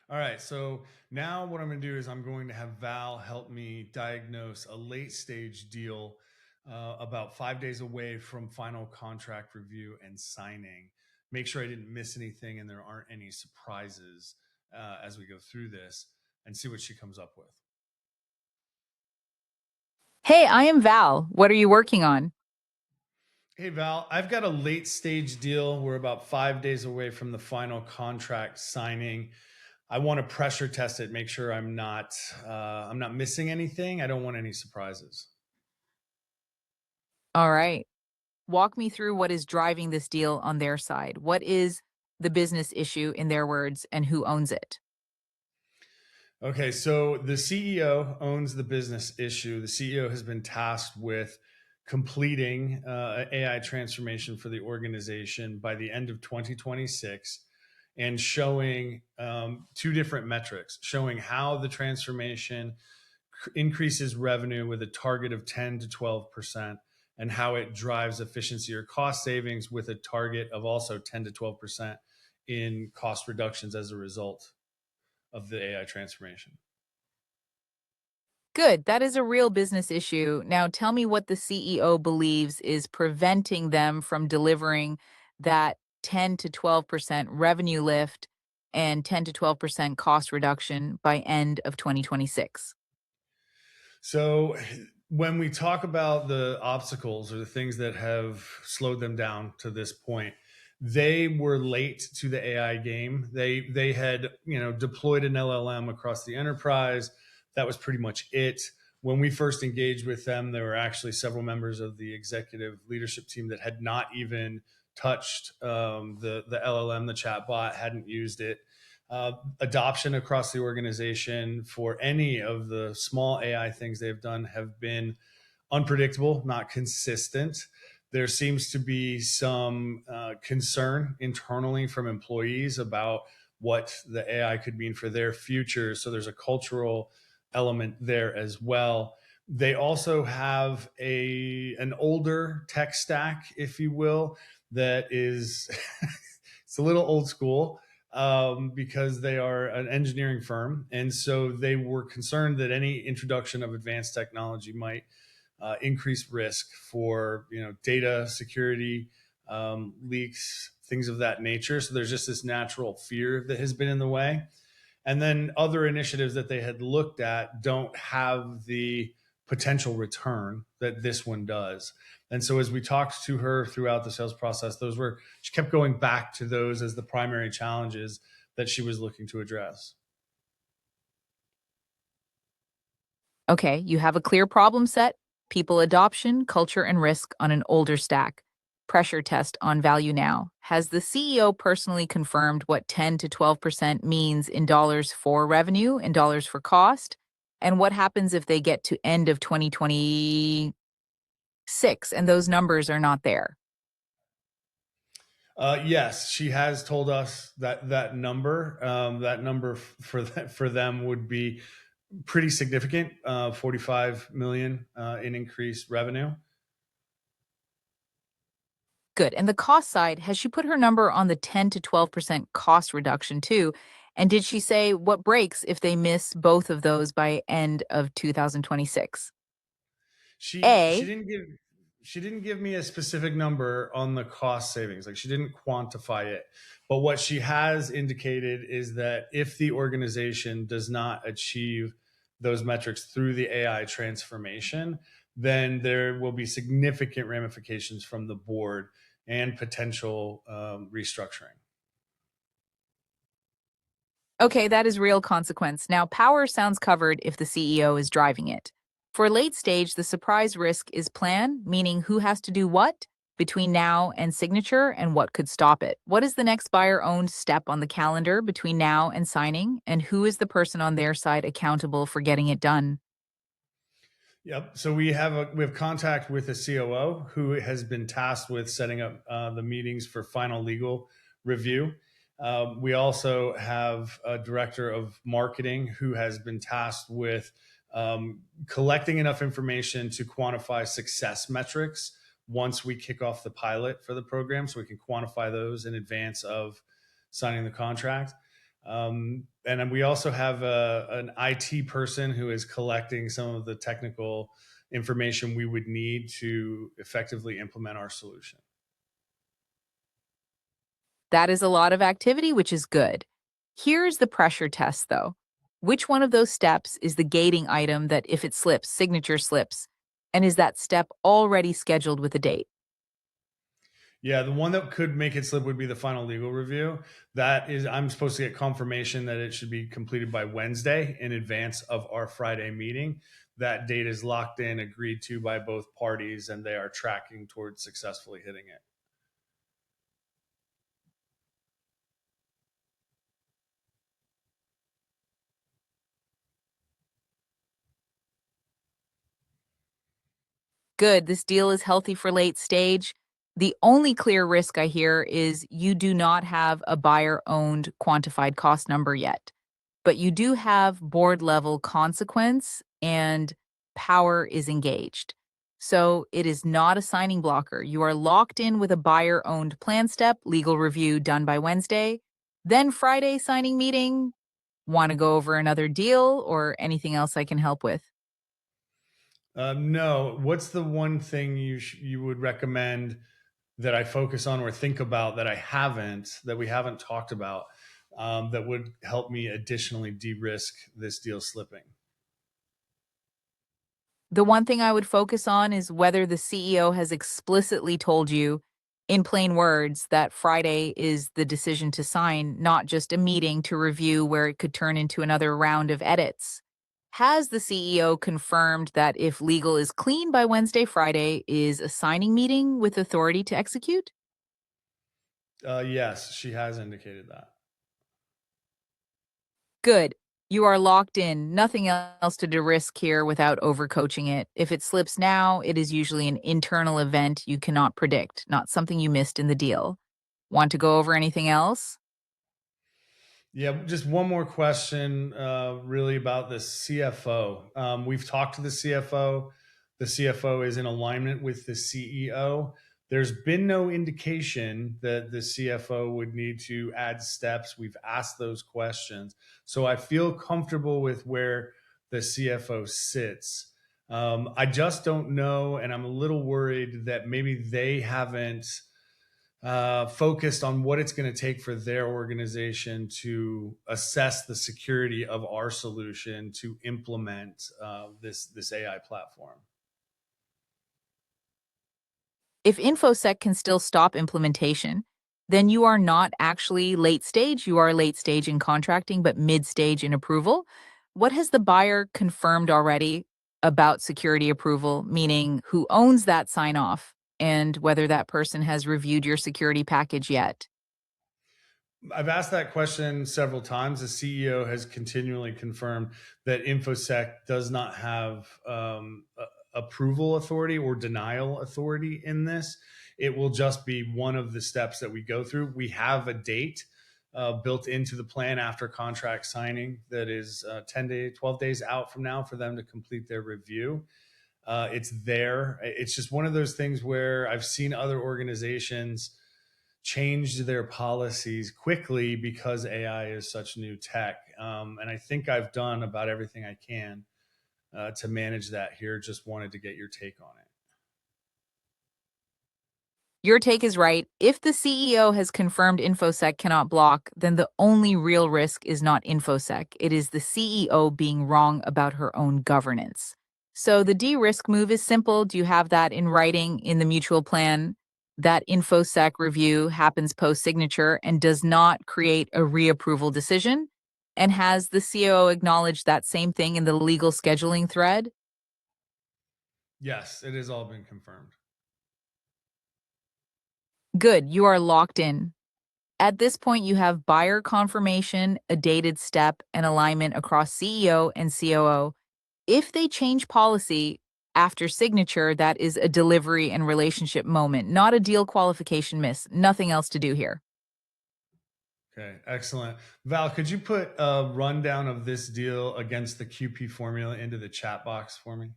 All right, so now what I'm going to do is I'm going to have Val help me diagnose a late stage deal about 5 days away from final contract review and signing. Make sure I didn't miss anything and there aren't any surprises as we go through this, and see what she comes up with. Hey, I am Val. What are you working on? Hey Val, I've got a late stage deal. We're about 5 days away from the final contract signing. I want to pressure test it, make sure I'm not missing anything. I don't want any surprises. All right. Walk me through what is driving this deal on their side. What is the business issue in their words and who owns it? Okay, so the CEO owns the business issue. The CEO has been tasked with completing AI transformation for the organization by the end of 2026 and showing two different metrics, showing how the transformation increases revenue with a target of 10 to 12%, and how it drives efficiency or cost savings with a target of also 10 to 12% in cost reductions as a result of the AI transformation. Good. That is a real business issue. Now tell me what the CEO believes is preventing them from delivering that 10 to 12% revenue lift and 10 to 12% cost reduction by end of 2026. So when we talk about the obstacles or the things that have slowed them down to this point, they were late to the AI game. They had, deployed an LLM across the enterprise. That was pretty much it. When we first engaged with them, there were actually several members of the executive leadership team that had not even touched the LLM, the chatbot, hadn't used it. Adoption across the organization for any of the small AI things they've done have been unpredictable, not consistent. There seems to be some concern internally from employees about what the AI could mean for their future. So there's a cultural element there as well. They also have an older tech stack, if you will, that is it's a little old school because they are an engineering firm, and so they were concerned that any introduction of advanced technology might increase risk for data security, leaks, things of that nature. So there's just this natural fear that has been in the way. And then other initiatives that they had looked at don't have the potential return that this one does. And so as we talked to her throughout the sales process, she kept going back to those as the primary challenges that she was looking to address. Okay, you have a clear problem set, people adoption, culture, and risk on an older stack. Pressure test on value now. Has the CEO personally confirmed what 10 to 12% means in dollars for revenue, in dollars for cost? And what happens if they get to end of 2026 and those numbers are not there? Yes, she has told us that that number for them would be pretty significant, 45 million in increased revenue. Good. And the cost side, has she put her number on the 10 to 12% cost reduction too? And did she say what breaks if they miss both of those by end of 2026? She she A, didn't give she didn't give me a specific number on the cost savings. Like, she didn't quantify it. But what she has indicated is that if the organization does not achieve those metrics through the AI transformation, then there will be significant ramifications from the board and potential restructuring. okay, that is real consequence. Now, power sounds covered if the CEO is driving it. For late stage, the surprise risk is plan, meaning who has to do what between now and signature and what could stop it. What is the next buyer owned step on the calendar between now and signing? And who is the person on their side accountable for getting it done? Yep. So we have contact with a COO who has been tasked with setting up the meetings for final legal review. We also have a director of marketing who has been tasked with collecting enough information to quantify success metrics once we kick off the pilot for the program, so we can quantify those in advance of signing the contract. And then we also have an IT person who is collecting some of the technical information we would need to effectively implement our solution. That is a lot of activity, which is good. Here's the pressure test, though. Which one of those steps is the gating item that if it slips, signature slips? And is that step already scheduled with a date? Yeah, the one that could make it slip would be the final legal review. That is, I'm supposed to get confirmation that it should be completed by Wednesday in advance of our Friday meeting. That date is locked in, agreed to by both parties, and they are tracking towards successfully hitting it. Good, this deal is healthy for late stage. The only clear risk I hear is you do not have a buyer owned quantified cost number yet, but you do have board level consequence and power is engaged. So it is not a signing blocker. You are locked in with a buyer owned plan step, legal review done by Wednesday, then Friday signing meeting. Want to go over another deal or anything else I can help with? No, what's the one thing you would recommend that I focus on or think about that we haven't talked about, that would help me additionally de-risk this deal slipping? The one thing I would focus on is whether the CEO has explicitly told you in plain words that Friday is the decision to sign, not just a meeting to review where it could turn into another round of edits. Has the CEO confirmed that if legal is clean by Wednesday, Friday is a signing meeting with authority to execute? Yes, she has indicated that. Good. You are locked in. Nothing else to de-risk here without overcoaching it. If it slips now, it is usually an internal event you cannot predict, not something you missed in the deal. Want to go over anything else? Yeah, just one more question, really about the CFO. We've talked to the CFO. The CFO is in alignment with the CEO. There's been no indication that the CFO would need to add steps. We've asked those questions. So I feel comfortable with where the CFO sits. I just don't know, and I'm a little worried that maybe they haven't focused on what it's going to take for their organization to assess the security of our solution to implement this AI platform. If InfoSec can still stop implementation, then you are not actually late stage. You are late stage in contracting, but mid stage in approval. What has the buyer confirmed already about security approval, meaning who owns that sign off and whether that person has reviewed your security package yet? I've asked that question several times. The CEO has continually confirmed that InfoSec does not have approval authority or denial authority in this. It will just be one of the steps that we go through. We have a date built into the plan after contract signing that is 10 days, 12 days out from now for them to complete their review. It's there. It's just one of those things where I've seen other organizations changed their policies quickly because AI is such new tech. And I think I've done about everything I can to manage that here. Just wanted to get your take on it. Your take is right. If the CEO has confirmed InfoSec cannot block, then the only real risk is not InfoSec. It is the CEO being wrong about her own governance. So the de-risk move is simple. Do you have that in writing in the mutual plan? That InfoSec review happens post-signature and does not create a reapproval decision? And has the CEO acknowledged that same thing in the legal scheduling thread? Yes, it has all been confirmed. Good, you are locked in. At this point, you have buyer confirmation, a dated step, and alignment across CEO and COO. If they change policy after signature, that is a delivery and relationship moment, not a deal qualification miss. Nothing else to do here. Okay, excellent. Val, could you put a rundown of this deal against the QP formula into the chat box for me?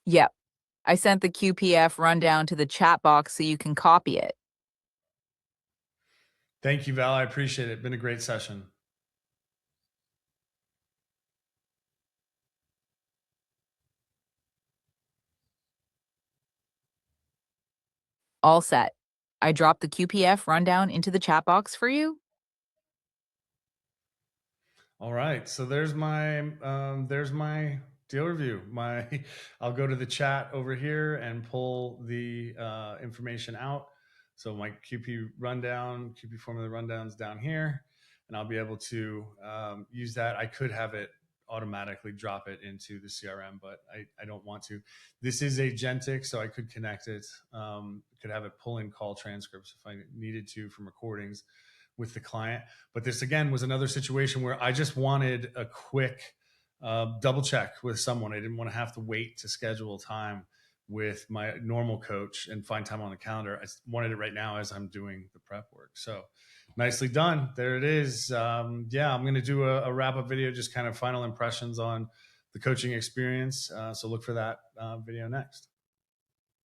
Yep. I sent the QPF rundown to the chat box so you can copy it. Thank you, Val. I appreciate it. Been a great session. All set. I dropped the QPF rundown into the chat box for you. All right, so there's my deal review. I'll go to the chat over here and pull the information out. So my QP formula rundown's down here, and I'll be able to use that. I could have it automatically drop it into the CRM, but I don't want to. This is Agentic, so I could connect it. Could have it pull in call transcripts if I needed to from recordings with the client. But this again was another situation where I just wanted a quick double check with someone. I didn't want to have to wait to schedule time with my normal coach and find time on the calendar. I wanted it right now as I'm doing the prep work. So nicely done. There it is. Yeah, I'm going to do a wrap up video, just kind of final impressions on the coaching experience. So look for that video next.